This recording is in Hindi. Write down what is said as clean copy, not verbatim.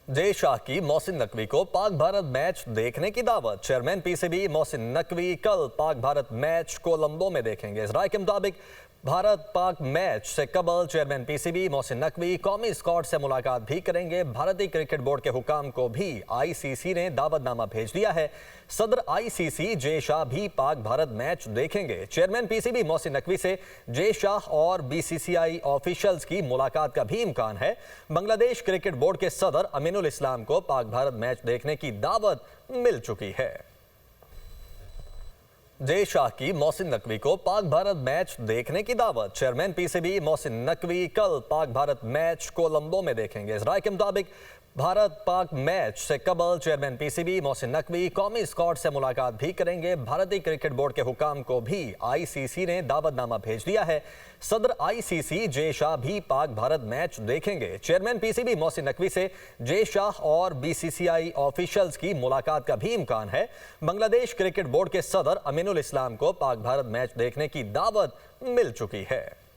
जय शाह की मोहसिन नकवी को पाक भारत मैच देखने की दावत। चेयरमैन पीसीबी मोहसिन नकवी कल पाक भारत मैच कोलंबो में देखेंगे। इस राय के मुताबिक भारत पाक मैच से कबल चेयरमैन पीसीबी मोहसिन नकवी कौमी स्क्वाड से मुलाकात भी करेंगे। भारतीय क्रिकेट बोर्ड के हुकाम को भी आईसीसी ने दावतनामा भेज दिया है। सदर आईसीसी जय शाह भी पाक भारत मैच देखेंगे। चेयरमैन पीसीबी मोहसिन नकवी से जय शाह और बीसीसीआई ऑफिशियल्स की मुलाकात का भी इम्कान है। बांग्लादेश क्रिकेट बोर्ड के सदर अमीनुल इस्लाम को पाक भारत मैच देखने की दावत मिल चुकी है। जय शाह की मोहसिन नकवी को पाक भारत मैच देखने की दावत। चेयरमैन पीसीबी मोहसिन नकवी कल पाक भारत मैच कोलंबो में देखेंगे। इस राय के मुताबिक भारत पाक मैच से कबल चेयरमैन पीसीबी मोहसिन नकवी कौमी स्क्वाड से मुलाकात भी करेंगे। भारतीय क्रिकेट बोर्ड के हुकाम को भी आईसीसी ने दावतनामा भेज दिया है। सदर आईसीसी जय शाह भी पाक भारत मैच देखेंगे। चेयरमैन पीसीबी मोहसिन नकवी से जय शाह और बीसीसीआई ऑफिशियल्स की मुलाकात का भी इम्कान है। बांग्लादेश क्रिकेट बोर्ड के सदर अमीनुल इस्लाम को पाक भारत मैच देखने की दावत मिल चुकी है।